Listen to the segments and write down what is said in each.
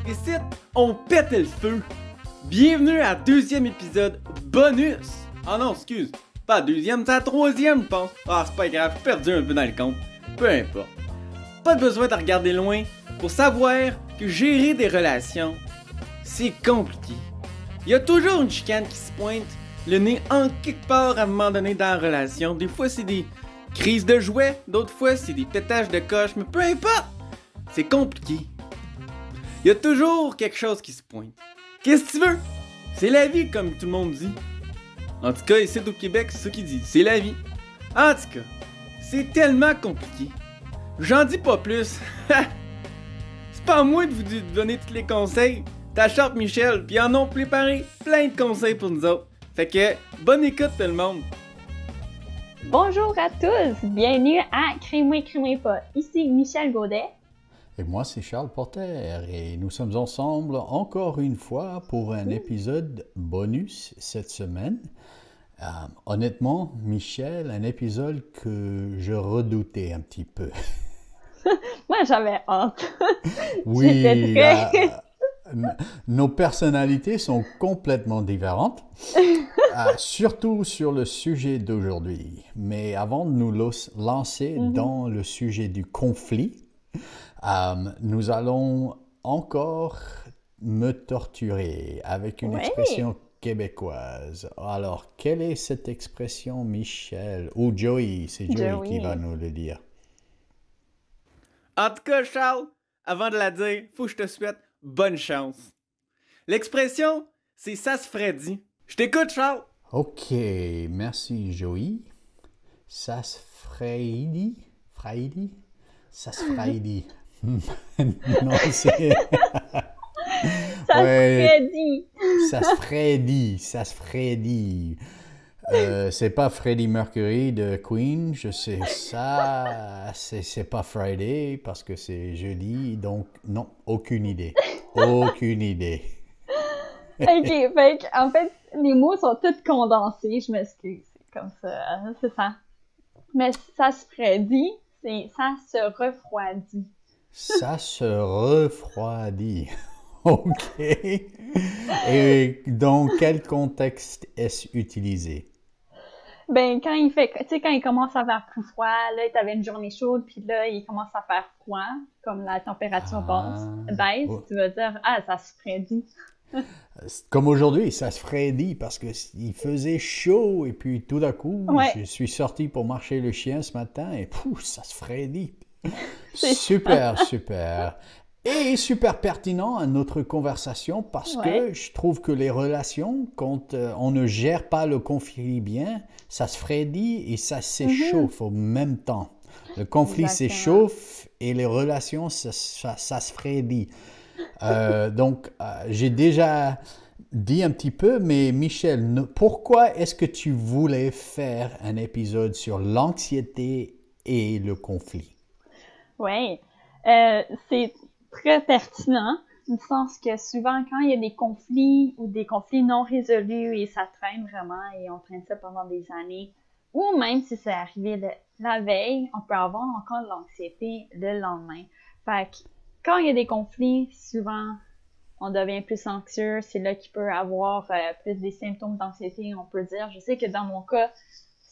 Ici, on pète le feu. Bienvenue à deuxième épisode bonus. Ah non, excuse. Pas deuxième, c'est la troisième, je pense. Ah, c'est pas grave, j'ai perdu un peu dans le compte. Peu importe. Pas besoin de regarder loin pour savoir que gérer des relations, c'est compliqué. Il y a toujours une chicane qui se pointe, le nez en quelque part à un moment donné dans la relation. Des fois, c'est des crises de jouets, d'autres fois, c'est des pétages de coche, mais peu importe. C'est compliqué. Il y a toujours quelque chose qui se pointe. Qu'est-ce que tu veux? C'est la vie, comme tout le monde dit. En tout cas, ici au Québec, c'est ça qu'ils disent. C'est la vie. En tout cas, c'est tellement compliqué. J'en dis pas plus. C'est pas à moi de vous donner tous les conseils. T'achètes Michel, pis ils en ont préparé plein de conseils pour nous autres. Fait que, bonne écoute tout le monde. Bonjour à tous, bienvenue à Crée-moi, crée-moi pas. Ici Michel Gaudet. Et moi, c'est Charles Porter et nous sommes ensemble encore une fois pour un épisode bonus cette semaine. Honnêtement, Michel, un épisode que je redoutais un petit peu. Moi, j'avais hâte. Oui, J'étais très... nos personnalités sont complètement différentes, surtout sur le sujet d'aujourd'hui. Mais avant de nous lancer dans le sujet du conflit, nous allons encore me torturer avec une expression québécoise. Alors, quelle est cette expression, Michel? Ou Joey, c'est Joey qui va nous le dire. En tout cas, Charles, avant de la dire, faut que je te souhaite bonne chance. L'expression, c'est ça se ferait dit. Je t'écoute, Charles. Ok, merci, Joey. Ça se ferait dit? Ça se ferait dit. Non, c'est... Ça se ferait dit. Ça se ferait dit. Ça se ferait dit. C'est pas Freddie Mercury de Queen, je sais ça. C'est pas Friday parce que c'est jeudi, donc non, aucune idée. Aucune idée. Ok, en fait, les mots sont tous condensés, je m'excuse, c'est comme ça, c'est ça. Mais ça se ferait dit, c'est ça se refroidit. Ça se refroidit. Ok. Et dans quel contexte est-ce utilisé? Ben, quand il fait, tu sais, quand il commence à faire plus froid, là, t'avais une journée chaude, puis là, il commence à faire froid, comme la température baisse, tu vas dire, ah, ça se prédit. Comme aujourd'hui, ça se frédit parce qu'il faisait chaud et puis tout d'un coup, je suis sorti pour marcher le chien ce matin et pouf, ça se frédit. Super, super. Et super pertinent à notre conversation parce que je trouve que les relations, quand on ne gère pas le conflit bien, ça se frédit et ça s'échauffe au même temps. Le conflit s'échauffe et les relations, ça se frédit. Donc, j'ai déjà dit un petit peu, mais Michel, pourquoi est-ce que tu voulais faire un épisode sur l'anxiété et le conflit? Oui, c'est très pertinent, du sens que souvent, quand il y a des conflits ou des conflits non résolus et ça traîne vraiment et on traîne ça pendant des années, ou même si c'est arrivé la veille, on peut avoir encore de l'anxiété le lendemain. Fait que quand il y a des conflits, souvent, on devient plus anxieux. C'est là qu'il peut avoir plus des symptômes d'anxiété. On peut dire, je sais que dans mon cas,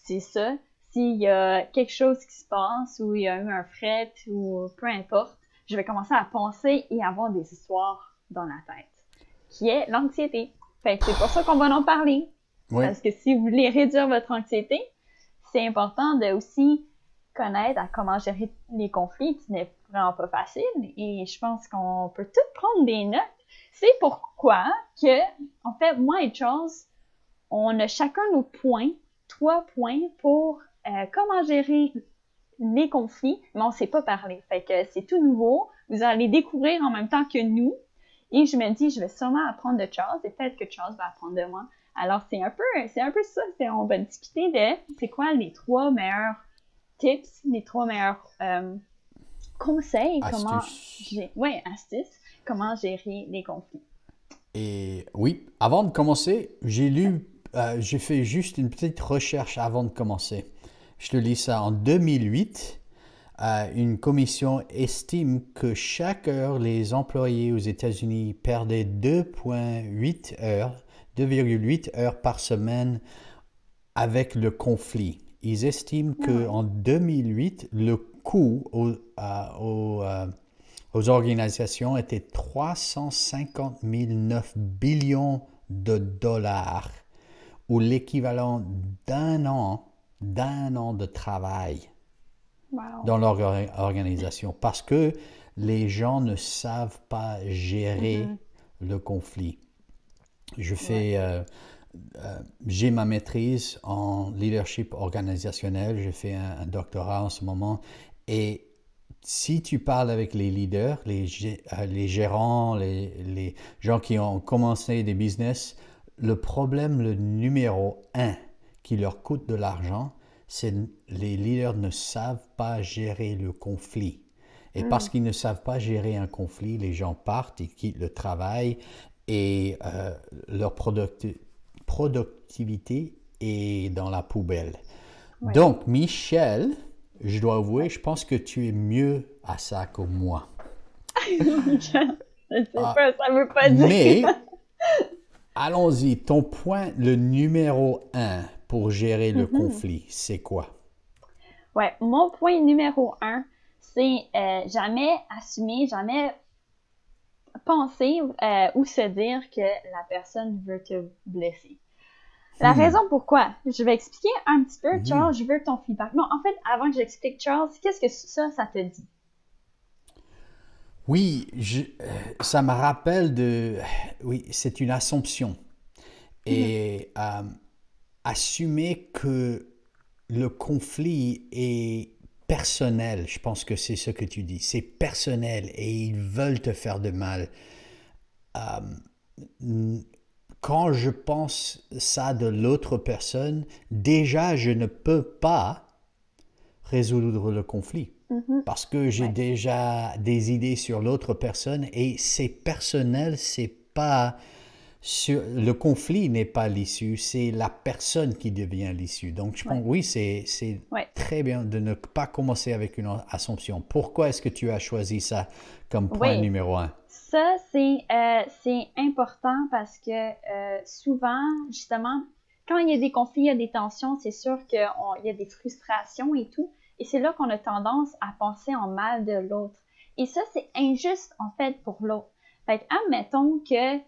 c'est ça. S'il y a quelque chose qui se passe ou il y a eu un fret ou peu importe, je vais commencer à penser et avoir des histoires dans la tête, qui est l'anxiété. Fait que c'est pour ça qu'on va en parler. Oui. Parce que si vous voulez réduire votre anxiété, c'est important de aussi connaître à comment gérer les conflits, qui n'est vraiment pas facile. Et je pense qu'on peut tous prendre des notes. C'est pourquoi que, en fait, moi et Charles, on a chacun nos points, 3 points pour comment gérer les conflits, mais on ne sait pas parler. Fait que c'est tout nouveau. Vous allez découvrir en même temps que nous. Et je me dis, je vais sûrement apprendre de Charles et peut-être que Charles va apprendre de moi. Alors, c'est un peu ça. On va discuter de c'est quoi les 3 meilleurs tips, les 3 meilleurs conseils, astuces, comment gérer les conflits. Et oui, avant de commencer, j'ai fait juste une petite recherche avant de commencer. Je te lis ça en 2008. une commission estime que chaque heure, les employés aux États-Unis perdaient 2,8 heures par semaine avec le conflit. Ils estiment qu'en 2008, le coût aux organisations était 359 billions de dollars, ou l'équivalent d'un an de travail dans leur organisation, parce que les gens ne savent pas gérer le conflit. J'ai ma maîtrise en leadership organisationnel, j'ai fait un doctorat en ce moment, et si tu parles avec les leaders, les gérants, les gens qui ont commencé des business, le problème, le numéro 1 qui leur coûte de l'argent, c'est les leaders ne savent pas gérer le conflit. Et parce qu'ils ne savent pas gérer un conflit, les gens partent, ils quittent le travail et leur productivité est dans la poubelle. Ouais. Donc, Michel, je dois avouer, je pense que tu es mieux à ça que moi. Je sais pas, ça veut pas dire. Mais, allons-y, ton point, le numéro 1 pour gérer le conflit, c'est quoi? Ouais, mon point numéro 1, c'est jamais assumer, jamais penser ou se dire que la personne veut te blesser. La raison pourquoi, je vais expliquer un petit peu, Charles, je veux ton feedback. Non, en fait, avant que j'explique, Charles, qu'est-ce que ça te dit? Oui, ça me rappelle oui, c'est une assumption. Et assumer que le conflit est personnel, je pense que c'est ce que tu dis, c'est personnel et ils veulent te faire de mal. Quand je pense ça de l'autre personne, déjà, je ne peux pas résoudre le conflit. Parce que j'ai déjà des idées sur l'autre personne et c'est personnel, c'est pas... le conflit n'est pas l'issue, c'est la personne qui devient l'issue. Donc, je pense, oui, c'est très bien de ne pas commencer avec une assumption. Pourquoi est-ce que tu as choisi ça comme point numéro 1? Ça, c'est important parce que souvent, justement, quand il y a des conflits, il y a des tensions, c'est sûr qu'il y a des frustrations et tout. Et c'est là qu'on a tendance à penser en mal de l'autre. Et ça, c'est injuste, en fait, pour l'autre. Fait admettons que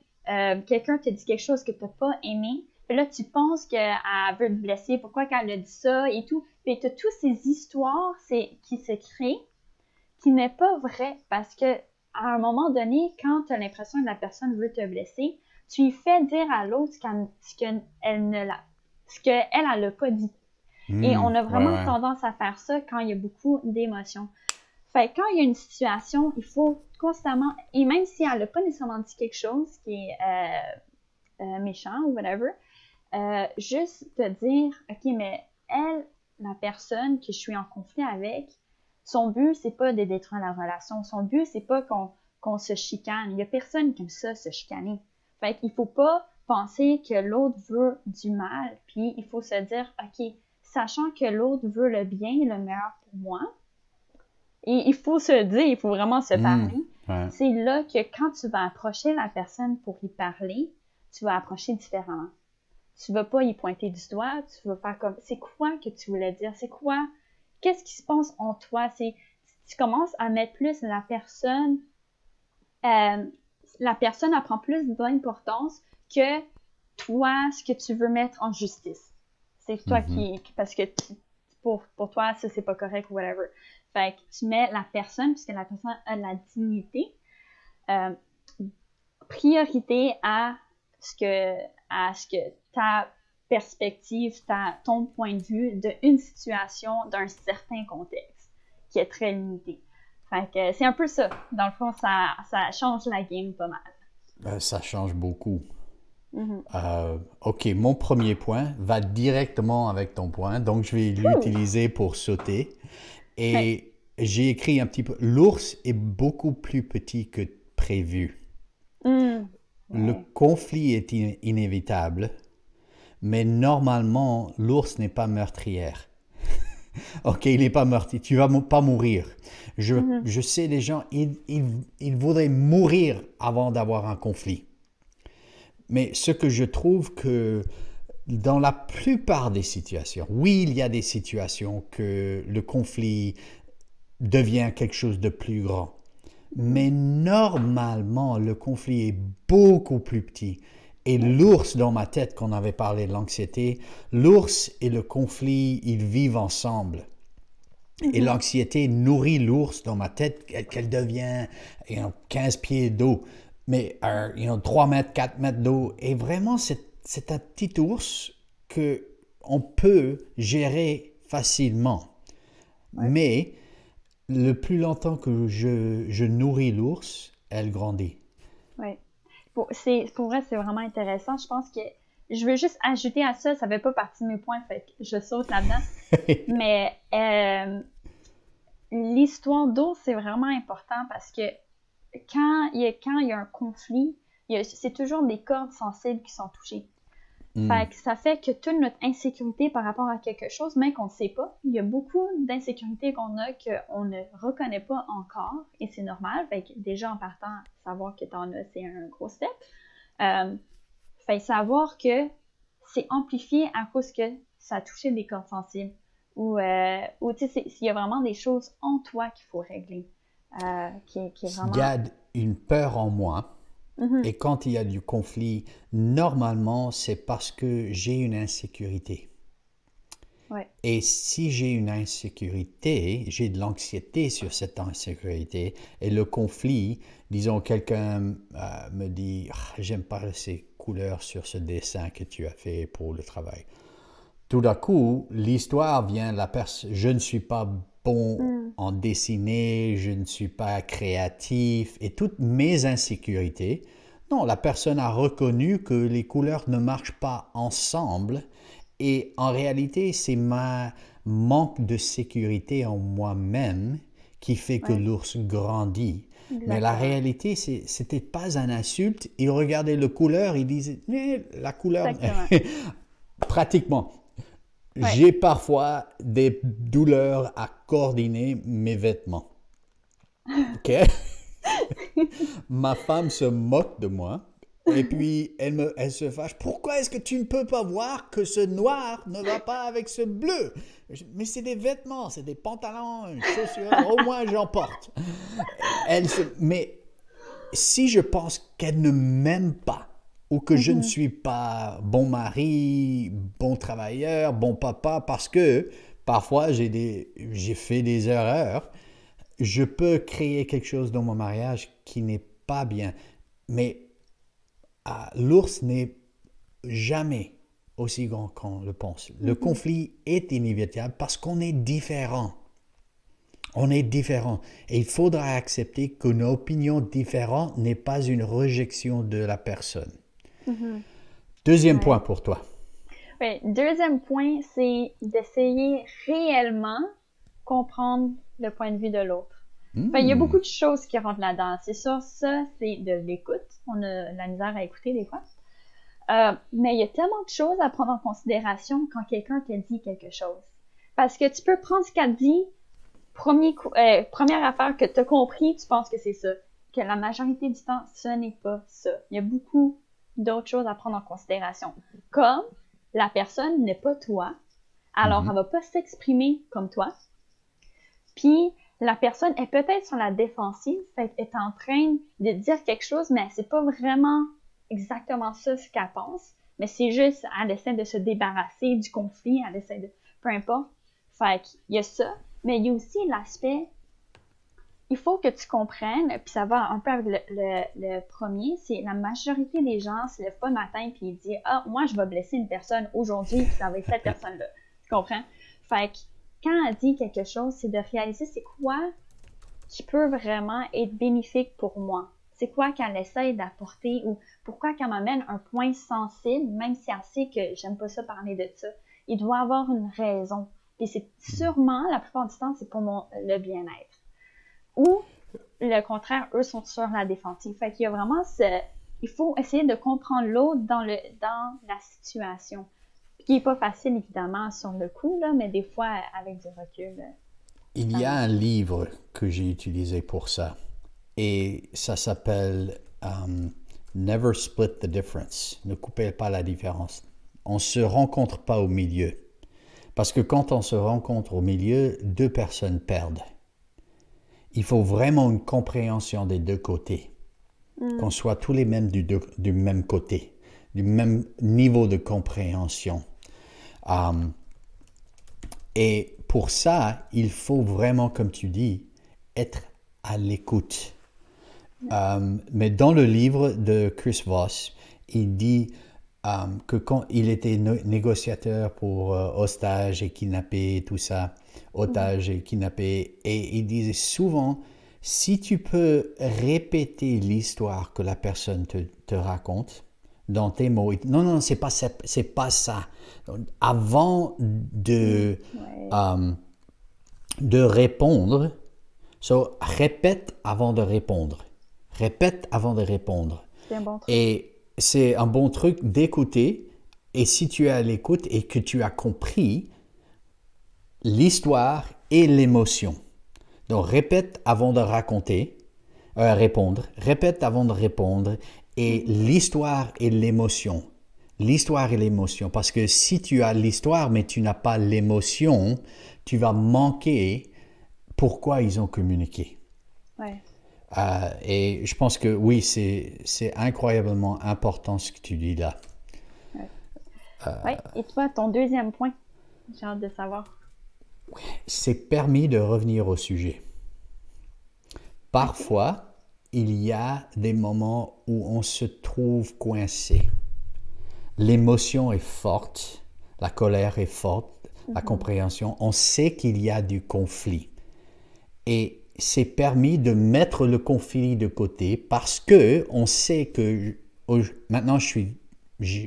quelqu'un te dit quelque chose que tu n'as pas aimé, puis là, tu penses qu'elle veut te blesser, pourquoi qu'elle a dit ça et tout. Puis tu as toutes ces histoires qui se créent, qui n'est pas vrai, parce que à un moment donné, quand tu as l'impression que la personne veut te blesser, tu lui fais dire à l'autre ce qu'elle n'a pas dit. Et on a vraiment tendance à faire ça quand il y a beaucoup d'émotions. Fait que quand il y a une situation, il faut constamment, et même si elle n'a pas nécessairement dit quelque chose qui est méchant ou whatever, juste te dire, OK, mais elle, la personne que je suis en conflit avec, son but, c'est pas de détruire la relation. Son but, c'est pas qu'on se chicane. Il y a personne qui aime ça, se chicaner. Fait qu'il faut pas penser que l'autre veut du mal, puis il faut se dire, OK, sachant que l'autre veut le bien et le meilleur pour moi, et il faut se dire, il faut vraiment se parler. C'est là que quand tu vas approcher la personne pour y parler, tu vas approcher différemment. Tu vas pas y pointer du doigt, tu vas faire comme, c'est quoi que tu voulais dire? C'est quoi? Qu'est-ce qui se passe en toi? Tu commences à mettre plus la personne apprend plus d'importance que toi, ce que tu veux mettre en justice. C'est toi parce que pour toi, ça, c'est pas correct ou whatever. Fait que tu mets la personne, puisque la personne a de la dignité, priorité à ce que ta perspective, ton point de vue d'une situation, d'un certain contexte, qui est très limité. Fait que c'est un peu ça. Dans le fond, ça change la game pas mal. Ça change beaucoup. OK, mon premier point va directement avec ton point, donc je vais l'utiliser pour sauter. Et j'ai écrit un petit peu, l'ours est beaucoup plus petit que prévu. Le conflit est inévitable, mais normalement, l'ours n'est pas meurtrière. OK, il n'est pas meurtri, tu vas pas mourir. Je sais, les gens, ils voudraient mourir avant d'avoir un conflit. Mais ce que je trouve que dans la plupart des situations, oui, il y a des situations que le conflit devient quelque chose de plus grand. Mais normalement, le conflit est beaucoup plus petit. Et l'ours dans ma tête, qu'on avait parlé de l'anxiété, l'ours et le conflit, ils vivent ensemble. Et l'anxiété nourrit l'ours dans ma tête, qu'elle devient 15 pieds d'eau, mais 3 mètres, 4 mètres d'eau. Et vraiment, c'est un petit ours qu'on peut gérer facilement. Ouais. Mais le plus longtemps que je nourris l'ours, elle grandit. Oui. Pour vrai, c'est vraiment intéressant. Je pense que je veux juste ajouter à ça, ça ne fait pas partie de mes points, fait que je saute là-dedans. Mais l'histoire d'ours, c'est vraiment important parce que quand il y a un conflit, c'est toujours des cordes sensibles qui sont touchées. Fait que ça fait que toute notre insécurité par rapport à quelque chose, même qu'on ne sait pas, il y a beaucoup d'insécurité qu'on a qu'on ne reconnaît pas encore, et c'est normal. Fait que déjà en partant, savoir que t'en as, c'est un gros step. Fait que savoir que c'est amplifié à cause que ça a touché des cordes sensibles. Ou tu sais, il y a vraiment des choses en toi qu'il faut régler. Qui est vraiment... Il y a une peur en moi. Et quand il y a du conflit, normalement, c'est parce que j'ai une insécurité. Ouais. Et si j'ai une insécurité, j'ai de l'anxiété sur cette insécurité. Et le conflit, disons, quelqu'un me dit « J'aime pas ces couleurs sur ce dessin que tu as fait pour le travail. » Tout d'un coup, l'histoire vient, je ne suis pas bon en dessiner, je ne suis pas créatif et toutes mes insécurités. Non, la personne a reconnu que les couleurs ne marchent pas ensemble et en réalité, c'est ma manque de sécurité en moi-même qui fait que l'ours grandit. Exactement. Mais la réalité, c'était pas une insulte. Il regardait la couleur, il disait « la couleur… » Pratiquement. Ouais. J'ai parfois des douleurs à coordonner mes vêtements. OK? Ma femme se moque de moi et puis elle se fâche. Pourquoi est-ce que tu ne peux pas voir que ce noir ne va pas avec ce bleu? Mais c'est des vêtements, c'est des pantalons, une chaussure, au moins j'en porte. Mais si je pense qu'elle ne m'aime pas, ou que je ne suis pas bon mari, bon travailleur, bon papa, parce que parfois j'ai fait des erreurs, je peux créer quelque chose dans mon mariage qui n'est pas bien. Mais l'ours n'est jamais aussi grand qu'on le pense. Le conflit est inévitable parce qu'on est différent. On est différent. Et il faudra accepter qu'une opinion différente n'est pas une rejection de la personne. Deuxième point pour toi. Oui, deuxième point, c'est d'essayer réellement comprendre le point de vue de l'autre. Il y a beaucoup de choses qui rentrent là-dedans. C'est sûr, ça, c'est de l'écoute. On a la misère à écouter des fois. Mais il y a tellement de choses à prendre en considération quand quelqu'un te dit quelque chose. Parce que tu peux prendre ce qu'elle dit, première affaire que tu as compris, tu penses que c'est ça. Que la majorité du temps, ce n'est pas ça. Il y a beaucoup d'autres choses à prendre en considération. Comme la personne n'est pas toi, alors elle va pas s'exprimer comme toi. Puis la personne est peut-être sur la défensive, fait est en train de dire quelque chose, mais c'est pas vraiment exactement ça ce qu'elle pense. Mais c'est juste, elle essaie de se débarrasser du conflit, elle essaie de... peu importe. Fait qu'il y a ça, mais il y a aussi l'aspect... Il faut que tu comprennes, puis ça va un peu avec le premier, c'est la majorité des gens se lèvent pas le matin puis ils disent « Ah, moi, je vais blesser une personne aujourd'hui, puis ça va être cette personne-là. » Tu comprends? Fait que quand elle dit quelque chose, c'est de réaliser c'est quoi qui peut vraiment être bénéfique pour moi. C'est quoi qu'elle essaie d'apporter ou pourquoi qu'elle m'amène un point sensible, même si elle sait que j'aime pas ça parler de ça. Il doit avoir une raison. Et c'est sûrement, la plupart du temps, c'est pour le bien-être. Ou, le contraire, eux sont sur la défensive. Fait qu'il y a vraiment il faut essayer de comprendre l'autre dans la situation. Puis qui n'est pas facile, évidemment, sur le coup, là, mais des fois, avec du recul. Il y a un livre que j'ai utilisé pour ça, et ça s'appelle Never Split the Difference. Ne coupez pas la différence. On ne se rencontre pas au milieu. Parce que quand on se rencontre au milieu, deux personnes perdent. Il faut vraiment une compréhension des deux côtés. Qu'on soit tous les mêmes du même côté, du même niveau de compréhension. Et pour ça, il faut vraiment, comme tu dis, être à l'écoute. Mais dans le livre de Chris Voss, il dit que quand il était négociateur pour otages et kidnappés, tout ça, otages et kidnappés, et il disait souvent, si tu peux répéter l'histoire que la personne te raconte dans tes mots, non, c'est pas ça. Avant de répondre, répète avant de répondre. Répète avant de répondre. C'est un bon truc. Et c'est un bon truc d'écouter. Et si tu es à l'écoute et que tu as compris l'histoire et l'émotion. Donc, répète avant de répondre. Répète avant de répondre. Et l'histoire et l'émotion. L'histoire et l'émotion. Parce que si tu as l'histoire, mais tu n'as pas l'émotion, tu vas manquer pourquoi ils ont communiqué. Ouais. Et je pense que oui, c'est incroyablement important ce que tu dis là. Oui, et toi, ton deuxième point, j'ai hâte de savoir. C'est permis de revenir au sujet. Parfois, il y a des moments où on se trouve coincé. L'émotion est forte, la colère est forte, la compréhension. On sait qu'il y a du conflit. Et c'est permis de mettre le conflit de côté parce que on sait que maintenant je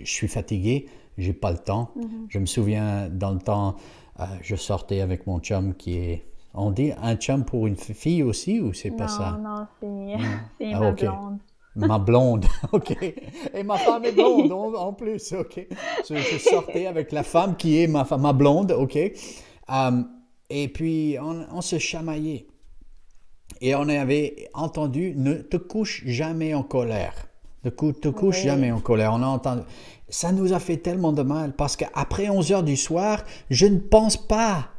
suis fatigué, j'ai pas le temps. Je me souviens dans le temps, je sortais avec mon chum qui est, on dit un chum pour une fille aussi ou c'est pas ça? Non, c'est ma blonde. Ma blonde, ok. Et ma femme est blonde en plus, ok. Je sortais avec la femme qui est ma blonde, ok. Et puis on se chamaillait. Et on avait entendu, ne te couche jamais en colère. Ne te couche jamais en colère. On a entendu. Ça nous a fait tellement de mal parce qu'après 11 heures du soir, je ne pense pas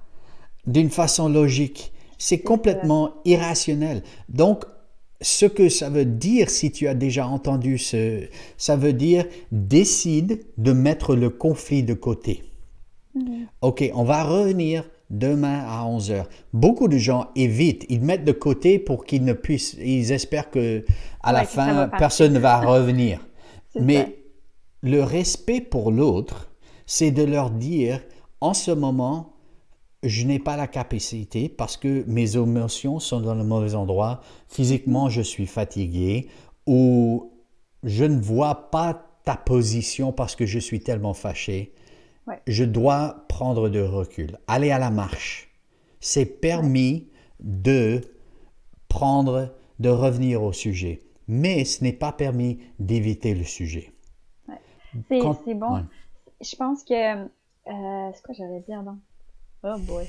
d'une façon logique. C'est complètement irrationnel. Donc, ce que ça veut dire, si tu as déjà entendu ça veut dire décide de mettre le conflit de côté. OK, on va revenir demain à 11 heures. Beaucoup de gens évitent, ils mettent de côté pour qu'ils ne puissent, ils espèrent que à la fin, personne ne va revenir. Mais le respect pour l'autre, c'est de leur dire, en ce moment, je n'ai pas la capacité parce que mes émotions sont dans le mauvais endroit. Physiquement, je suis fatigué ou je ne vois pas ta position parce que je suis tellement fâché. Ouais. Je dois prendre de recul, aller à la marche. C'est permis de revenir au sujet, mais ce n'est pas permis d'éviter le sujet. Ouais. C'est bon. Ouais. Je pense que... c'est quoi j'allais dire, donc? Oh boy.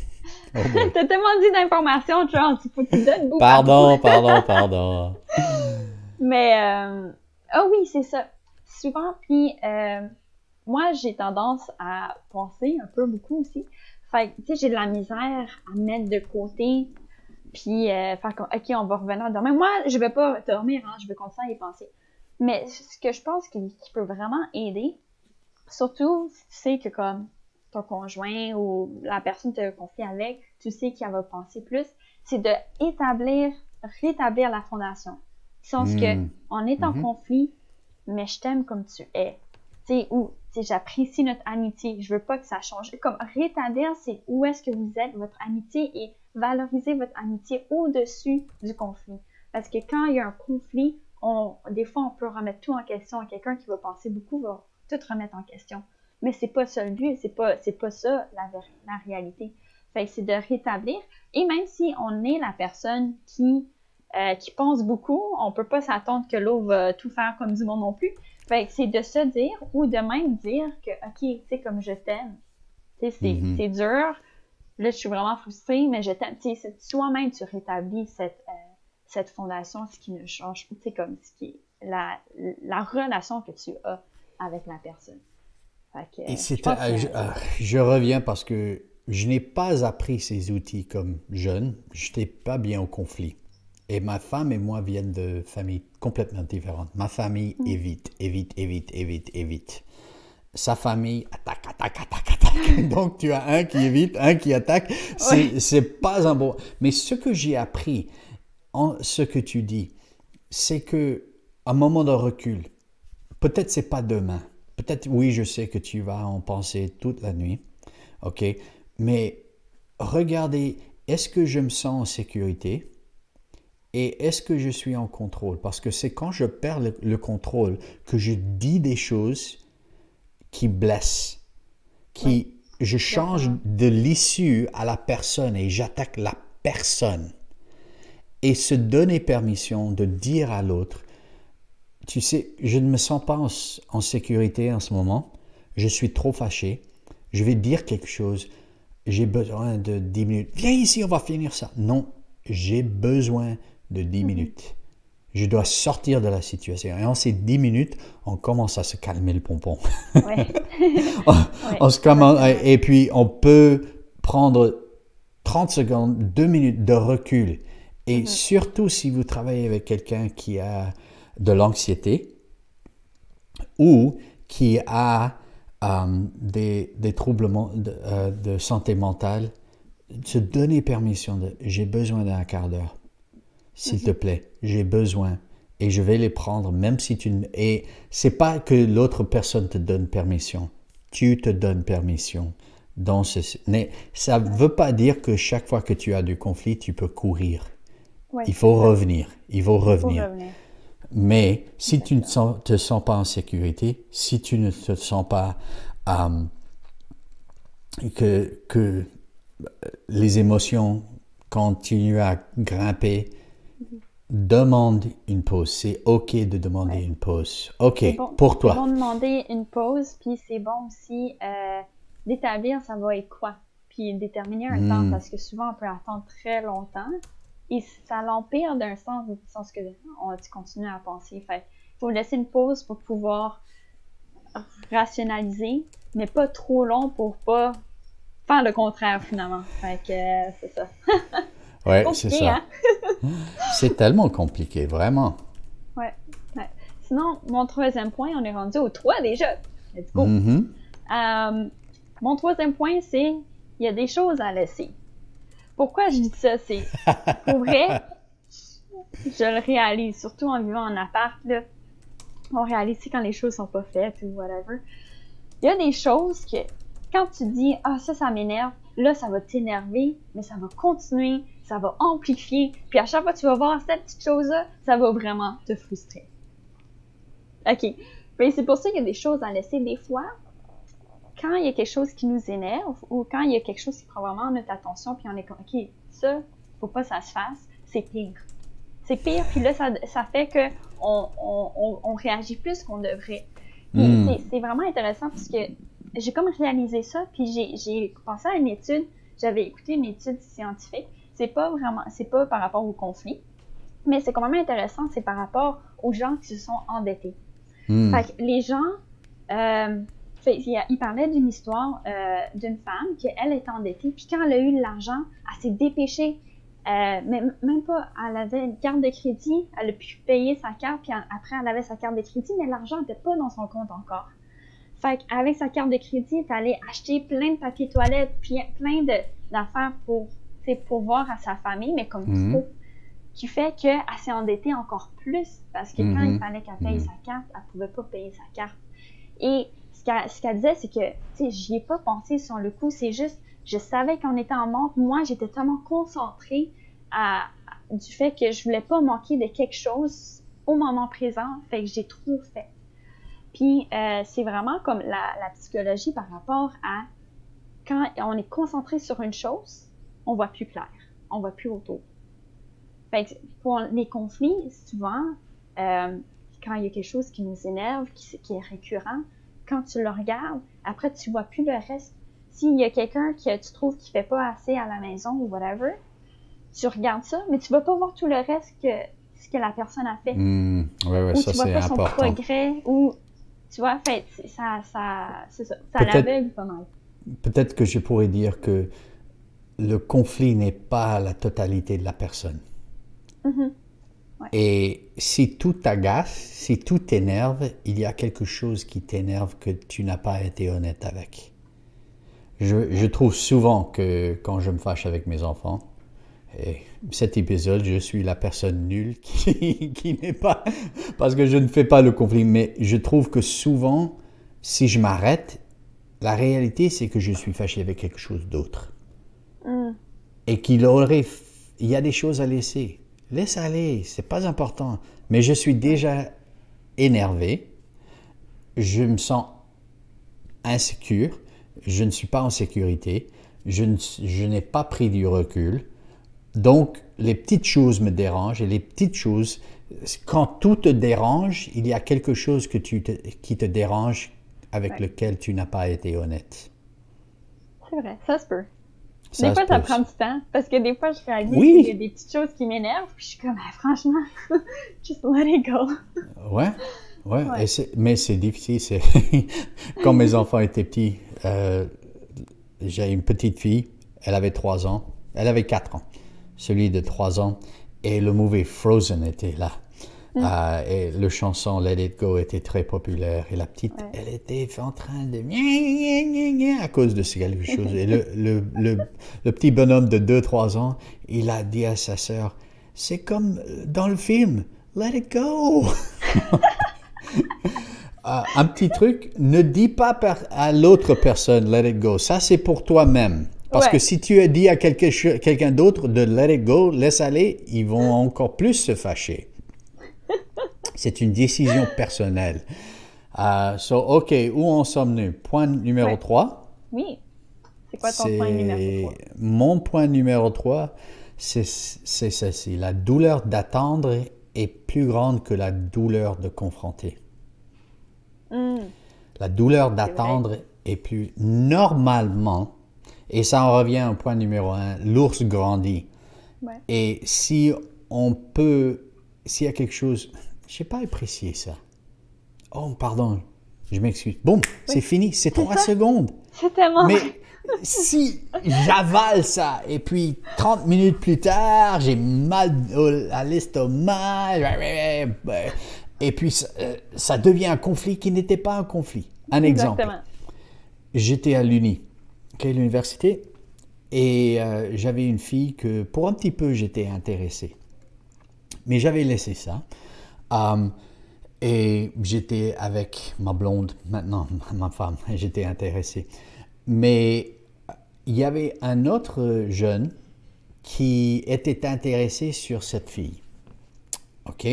T'as tellement dit d'informations, Charles, il faut que tu donnes beaucoup. Pardon. Mais, oui, c'est ça. Souvent, puis... moi, j'ai tendance à penser un peu beaucoup aussi. Fait que, tu sais, j'ai de la misère à mettre de côté, puis faire comme, OK, on va revenir demain. Moi, je vais pas dormir, hein, je vais continuer à y penser. Mais ce que je pense qui peut vraiment aider, surtout, tu sais que comme ton conjoint ou la personne que tu as confié avec, tu sais qu'elle va penser plus, c'est de rétablir la fondation. Dans le sens que, on est en conflit, mais je t'aime comme tu es. Tu sais, ou j'apprécie notre amitié, je veux pas que ça change. Comme rétablir, c'est où est-ce que vous êtes, votre amitié, et valoriser votre amitié au-dessus du conflit. Parce que quand il y a un conflit, des fois, on peut remettre tout en question. Quelqu'un qui va penser beaucoup va tout remettre en question. Mais c'est pas ça le but, c'est pas ça la réalité. Fait que c'est de rétablir. Et même si on est la personne qui pense beaucoup, on peut pas s'attendre que l'autre va tout faire comme du monde non plus. Fait que c'est de se dire, ou de même dire que, OK, tu sais, comme je t'aime, tu sais, c'est dur, là, je suis vraiment frustrée, mais je t'aime. Tu sais, toi-même, tu rétablis cette fondation, ce qui ne change pas, tu sais, comme ce qui est la relation que tu as avec la personne. Fait que, Et je reviens parce que je n'ai pas appris ces outils comme jeune. Je n'étais pas bien au conflit. Et ma femme et moi viennent de familles complètement différentes. Ma famille évite. Sa famille attaque. Donc tu as un qui évite, un qui attaque. C'est pas un bon. Mais ce que j'ai appris en ce que tu dis, c'est que un moment de recul, peut-être c'est pas demain. Peut-être oui, je sais que tu vas en penser toute la nuit. OK? Mais regardez, est-ce que je me sens en sécurité? Et est-ce que je suis en contrôle? Parce que c'est quand je perds le contrôle que je dis des choses qui blessent, je change de l'issue à la personne et j'attaque la personne. Et se donner permission de dire à l'autre, tu sais, je ne me sens pas en sécurité en ce moment, je suis trop fâché, je vais dire quelque chose, j'ai besoin de 10 minutes. Viens ici, on va finir ça. Non, j'ai besoin de 10 minutes. Je dois sortir de la situation. Et en ces 10 minutes, on commence à se calmer le pompon. Ouais. On se commence, et puis, on peut prendre 30 secondes, 2 minutes de recul. Et surtout, si vous travaillez avec quelqu'un qui a de l'anxiété ou qui a des troubles de santé mentale, se donner permission de « j'ai besoin d'un quart d'heure ». S'il te plaît, j'ai besoin et je vais les prendre, même si tu... Et c'est pas que l'autre personne te donne permission. Tu te donnes permission. Mais ça ne veut pas dire que chaque fois que tu as du conflit, tu peux courir. Ouais. Il faut revenir. Mais si tu ne te sens pas en sécurité, si tu ne te sens pas que les émotions continuent à grimper, demande une pause. C'est OK de demander une pause. OK, pour toi. C'est bon de demander une pause, puis c'est bon aussi d'établir ça va être quoi. Puis déterminer un temps, parce que souvent on peut attendre très longtemps et ça l'empire d'un sens que tu continues à penser. Fait il faut laisser une pause pour pouvoir rationaliser, mais pas trop long pour pas faire le contraire finalement. Fait que c'est ça. Oui, c'est ça. Hein? C'est tellement compliqué, vraiment. Ouais. Sinon, mon troisième point, on est rendu au 3 déjà. Let's go. Mon troisième point, c'est il y a des choses à laisser. Pourquoi je dis ça? C'est pour vrai, je le réalise, surtout en vivant en appart, là, on réalise quand les choses sont pas faites ou whatever. Il y a des choses que quand tu dis « Ah, ça m'énerve », là, ça va t'énerver, mais ça va continuer, ça va amplifier. Puis à chaque fois que tu vas voir cette petite chose-là, ça va vraiment te frustrer. OK. Puis c'est pour ça qu'il y a des choses à laisser. Des fois, quand il y a quelque chose qui nous énerve ou quand il y a quelque chose qui prend vraiment notre attention, puis on est comme « OK, ça, faut pas que ça se fasse », c'est pire. C'est pire, puis là, ça fait que on réagit plus qu'on devrait. C'est vraiment intéressant parce que j'ai comme réalisé ça, puis j'ai pensé à une étude, j'avais écouté une étude scientifique, c'est pas par rapport au conflit, mais c'est quand même intéressant, c'est par rapport aux gens qui se sont endettés. Fait que les gens, il parlait d'une histoire d'une femme qui, elle, était endettée, puis quand elle a eu l'argent, elle s'est dépêchée, mais même pas, elle avait une carte de crédit, elle a pu payer sa carte, puis après elle avait sa carte de crédit, mais l'argent n'était pas dans son compte encore. Fait qu'avec sa carte de crédit, elle est allée acheter plein de papier toilette, puis plein d'affaires pour voir à sa famille, mais comme trop. Qui fait qu'elle s'est endettée encore plus, parce que quand il fallait qu'elle paye sa carte, elle pouvait pas payer sa carte. Et ce qu'elle disait, c'est que, tu sais, j'y ai pas pensé sur le coup, c'est juste, je savais qu'on était en manque. Moi, j'étais tellement concentrée du fait que je voulais pas manquer de quelque chose au moment présent, fait que j'ai trop fait. Puis, c'est vraiment comme la psychologie par rapport à quand on est concentré sur une chose, on voit plus clair, on voit plus autour. Fait que pour les conflits, souvent, quand quand il y a quelque chose qui nous énerve, qui est récurrent, quand tu le regardes, après, tu vois plus le reste. S'il y a quelqu'un que tu trouves qui fait pas assez à la maison ou whatever, tu regardes ça, mais tu vas pas voir tout le reste ce que la personne a fait. Ou ça, tu vois pas son progrès, ou, tu vois, fait, c'est ça l'aveugle pas mal. Peut-être que je pourrais dire que le conflit n'est pas la totalité de la personne. Ouais. Et si tout t'agace, si tout t'énerve, il y a quelque chose qui t'énerve que tu n'as pas été honnête avec. Je trouve souvent que quand je me fâche avec mes enfants, et cet épisode, je suis la personne nulle qui n'est pas... Parce que je ne fais pas le conflit, mais je trouve que souvent, si je m'arrête, la réalité, c'est que je suis fâché avec quelque chose d'autre. Et il y a des choses à laisser. Laisse aller, c'est pas important. Mais je suis déjà énervé, je me sens insécure, je ne suis pas en sécurité, je n'ai pas pris du recul. Donc, les petites choses me dérangent et les petites choses, quand tout te dérange, il y a quelque chose qui te dérange avec lequel tu n'as pas été honnête. C'est vrai, ça se peut. Des fois, ça prend du temps, parce que des fois, je réalise qu'il y a des petites choses qui m'énervent, puis je suis comme, franchement, just let it go. Ouais. Mais c'est difficile. Quand mes enfants étaient petits, j'ai une petite fille, elle avait 3 ans, elle avait 4 ans, celui de 3 ans, et le movie Frozen était là. Et le chanson Let It Go était très populaire, et la petite, elle était en train de à cause de quelque chose. Et le petit bonhomme de 2-3 ans, il a dit à sa sœur, c'est comme dans le film, Let It Go. Un petit truc, ne dis pas à l'autre personne Let It Go. Ça, c'est pour toi-même. Parce que si tu dis à quelqu'un d'autre de Let It Go, laisse aller, ils vont encore plus se fâcher. C'est une décision personnelle. OK, où en sommes-nous? Point numéro 3. Oui. C'est quoi ton point numéro 3? Mon point numéro 3, c'est ceci. La douleur d'attendre est plus grande que la douleur de confronter. La douleur d'attendre est plus normalement, et ça en revient au point numéro 1, l'ours grandit. Et si on peut, s'il y a quelque chose, je n'ai pas apprécié ça. Oh, pardon, je m'excuse. Boum, c'est fini, c'est 3 secondes. C'est tellement... Mais si j'avale ça, et puis 30 minutes plus tard, j'ai mal à l'estomac, et puis ça devient un conflit qui n'était pas un conflit. Un exemple. Exactement. J'étais à l'université, et j'avais une fille que pour un petit peu j'étais intéressé. Mais j'avais laissé ça. Et j'étais avec ma blonde, maintenant ma femme, j'étais intéressé. Mais il y avait un autre jeune qui était intéressé sur cette fille. OK?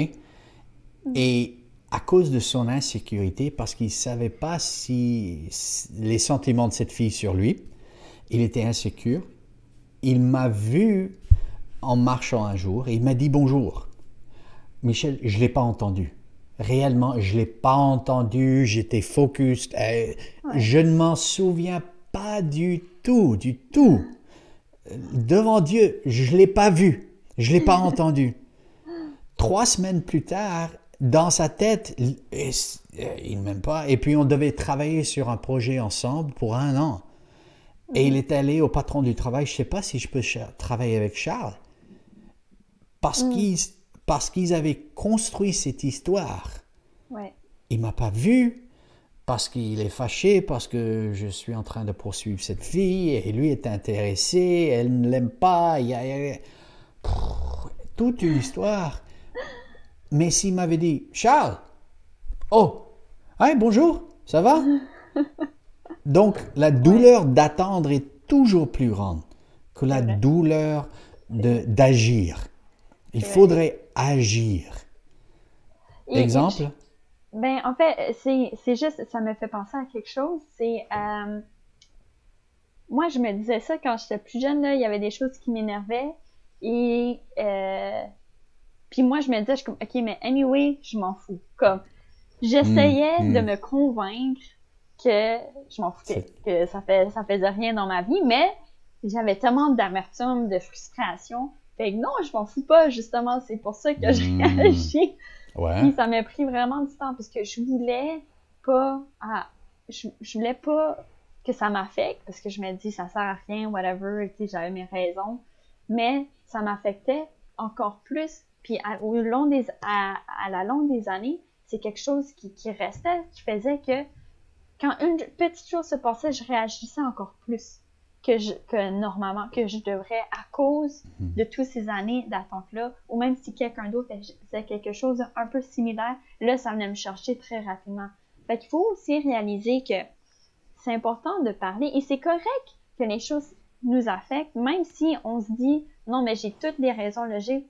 Et à cause de son insécurité, parce qu'il ne savait pas si les sentiments de cette fille sur lui, il était insécure. Il m'a vu en marchant un jour et il m'a dit bonjour. Michel, je ne l'ai pas entendu. Réellement, je ne l'ai pas entendu. J'étais focus. Je ne m'en souviens pas du tout. Devant Dieu, je ne l'ai pas vu. Je ne l'ai pas entendu. 3 semaines plus tard, dans sa tête, il ne m'aime pas. Et puis, on devait travailler sur un projet ensemble pour 1 an. Et il est allé au patron du travail. Je ne sais pas si je peux travailler avec Charles. Parce qu'ils avaient construit cette histoire. Il ne m'a pas vu. Parce qu'il est fâché. Parce que je suis en train de poursuivre cette fille. Et lui est intéressé. Elle ne l'aime pas. Il y a toute une histoire. Mais s'il m'avait dit, Charles, oh, hey, bonjour, ça va? Donc, la douleur d'attendre est toujours plus grande que la douleur d'agir. Il faudrait agir. Exemple? En fait, c'est juste, ça me fait penser à quelque chose. C'est, moi, je me disais ça quand j'étais plus jeune, là, il y avait des choses qui m'énervaient et Puis moi, je me disais, je suis comme, OK, mais anyway, je m'en fous. Comme, j'essayais de me convaincre que je m'en foutais, que ça faisait rien dans ma vie, mais j'avais tellement d'amertume, de frustration. Fait que non, je m'en fous pas, justement, c'est pour ça que j'ai réagi. Ouais. Puis ça m'a pris vraiment du temps, parce que je voulais pas que ça m'affecte, parce que je me dis, ça sert à rien, whatever, tu sais, j'avais mes raisons, mais ça m'affectait encore plus. Puis à la longue des années, c'est quelque chose qui restait, qui faisait que quand une petite chose se passait, je réagissais encore plus que normalement, que je devrais à cause de toutes ces années d'attente-là, ou même si quelqu'un d'autre faisait quelque chose un peu similaire, là, ça venait me chercher très rapidement. Fait qu'il faut aussi réaliser que c'est important de parler, et c'est correct que les choses nous affectent, même si on se dit, non, mais j'ai toutes les raisons logiques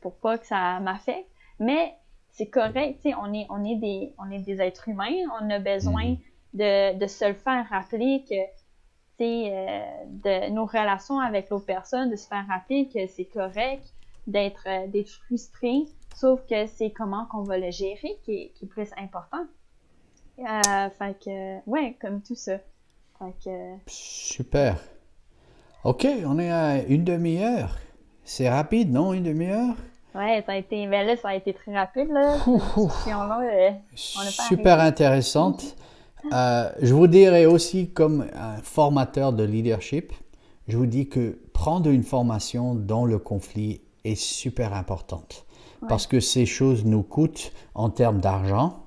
pour pas que ça m'affecte, mais c'est correct, tu sais, on est des êtres humains, on a besoin de se le faire rappeler que, tu sais, de nos relations avec l'autre personne, de se faire rappeler que c'est correct d'être frustré, sauf que c'est comment qu'on va le gérer qui est plus important. Fait que, ouais, comme tout ça. Fait que... Super. OK, on est à une demi-heure. C'est rapide, non, une demi-heure? Ouais, ça a été très rapide, là. Super intéressante. Je vous dirais aussi, comme un formateur de leadership, je vous dis que prendre une formation dans le conflit est super importante. Ouais. Parce que ces choses nous coûtent en termes d'argent,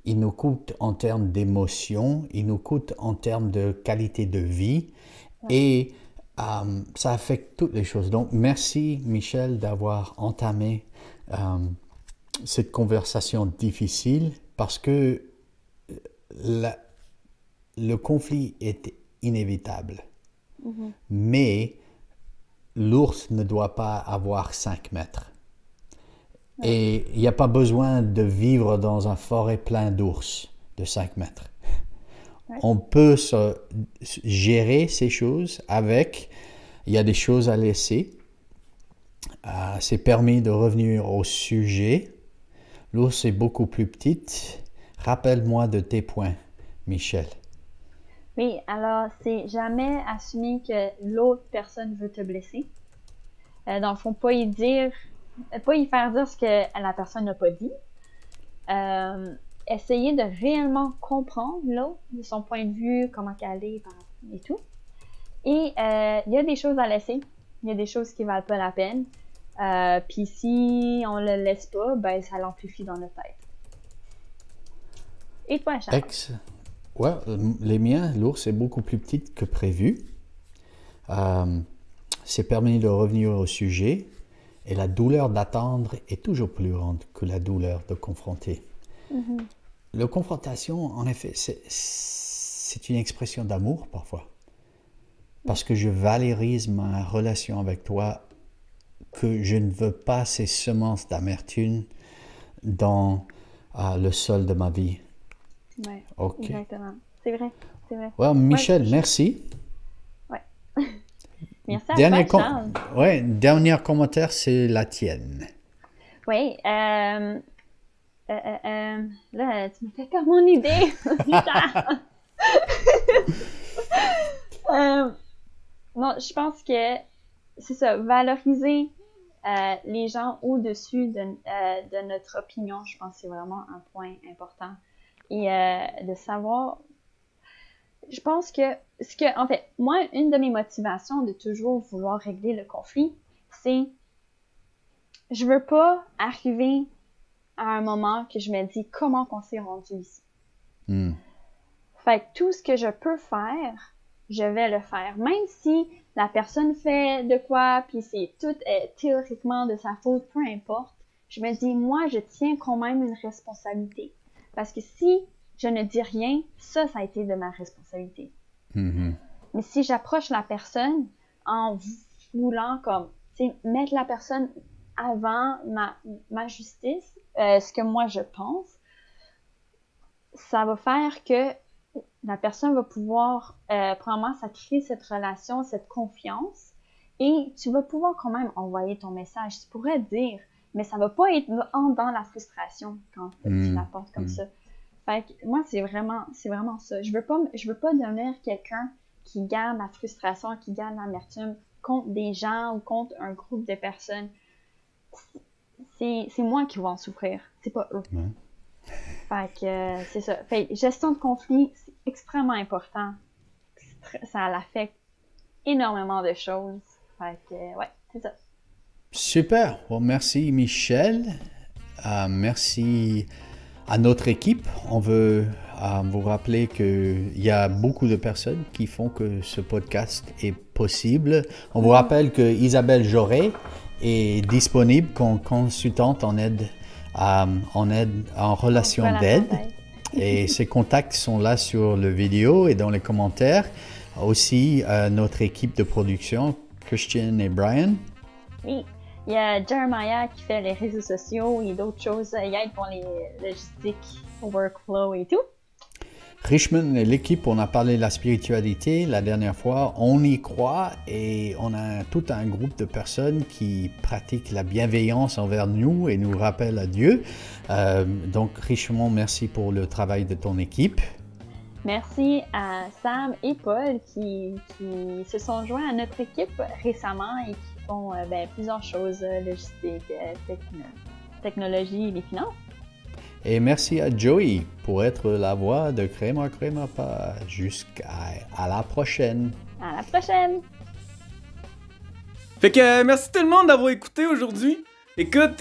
ils nous coûtent en termes d'émotion, ils nous coûtent en termes de qualité de vie, et ça affecte toutes les choses. Donc, merci Michel d'avoir entamé cette conversation difficile, parce que le conflit est inévitable. Mais l'ours ne doit pas avoir 5 mètres. Et il n'y a pas besoin de vivre dans une forêt pleine d'ours de 5 mètres. On peut gérer ces choses il y a des choses à laisser. C'est permis de revenir au sujet. L'ours est beaucoup plus petite. Rappelle-moi de tes points, Michel. Oui, alors, c'est jamais assumer que l'autre personne veut te blesser. Dans le fond, pas y faire dire ce que la personne n'a pas dit. Essayer de réellement comprendre l'autre, de son point de vue, comment qu'elle est et tout. Et il y a des choses à laisser. Il y a des choses qui valent pas la peine. Puis si on le laisse pas, ben ça l'amplifie dans notre tête. Et toi, Charles? Ouais, les miens, l'ours est beaucoup plus petite que prévu. C'est permis de revenir au sujet. Et la douleur d'attendre est toujours plus grande que la douleur de confronter. La confrontation, en effet, c'est une expression d'amour parfois. Parce que je valorise ma relation avec toi, que je ne veux pas ces semences d'amertume dans le sol de ma vie. Oui, okay. Exactement. C'est vrai. Ouais, Michel, merci. Ouais. Merci à toi, Charles. Ouais, dernier commentaire, c'est la tienne. Oui, là, tu me fais perdre mon idée. Non, je pense que c'est ça, valoriser les gens au-dessus de notre opinion, je pense que c'est vraiment un point important. Et de savoir, je pense que en fait, moi, une de mes motivations de toujours vouloir régler le conflit, c'est je veux pas arriver à un moment que je me dis comment qu'on s'est rendu ici. Fait que tout ce que je peux faire, je vais le faire. Même si la personne fait de quoi, puis c'est tout théoriquement de sa faute, peu importe. Je me dis, moi, je tiens quand même une responsabilité. Parce que si je ne dis rien, ça a été de ma responsabilité. Mais si j'approche la personne en voulant comme, mettre la personne avant ma justice, ce que moi je pense, ça va faire que la personne va pouvoir, probablement, ça crée cette relation, cette confiance, et tu vas pouvoir quand même envoyer ton message. Tu pourrais dire, mais ça va pas être dans la frustration quand tu la portes comme ça. Fait que moi, c'est vraiment ça. Je veux pas devenir quelqu'un qui garde la frustration, qui garde l'amertume contre des gens ou contre un groupe de personnes. C'est moi qui vais en souffrir, c'est pas eux. Fait que c'est ça. Fait que gestion de conflit, c'est extrêmement important. Ça l'affecte énormément de choses. Fait que, ouais, c'est ça. Super. Bon, merci Michel. Merci à notre équipe. On veut vous rappeler qu'il y a beaucoup de personnes qui font que ce podcast est possible. On vous rappelle que Isabelle Joret est disponible comme consultante en aide, en relation d'aide. Et ses contacts sont là sur la vidéo et dans les commentaires. Aussi, notre équipe de production, Christian et Brian. Oui, il y a Jeremiah qui fait les réseaux sociaux et d'autres choses. Il aide pour les logistiques, workflow et tout. Richmond et l'équipe, on a parlé de la spiritualité la dernière fois. On y croit et on a tout un groupe de personnes qui pratiquent la bienveillance envers nous et nous rappellent à Dieu. Donc, Richmond, merci pour le travail de ton équipe. Merci à Sam et Paul qui se sont joints à notre équipe récemment et qui font plusieurs choses, logistique, technologie et les finances. Et merci à Joey pour être la voix de Créma Pas. Jusqu'à la prochaine. À la prochaine. Fait que merci tout le monde d'avoir écouté aujourd'hui. Écoute,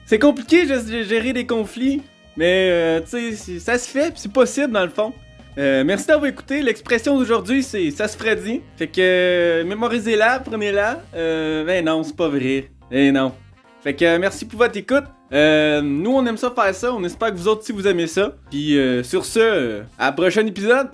c'est compliqué de gérer des conflits, mais tu sais, ça se fait, c'est possible dans le fond. Merci d'avoir écouté. L'expression d'aujourd'hui, c'est ça se ferait dit. Fait que mémorisez-la, prenez-la. Ben non, c'est pas vrai. Ben non. Fait que merci pour votre écoute. Nous, on aime ça faire ça. On espère que vous autres aussi vous aimez ça. Puis sur ce, à la prochaine épisode.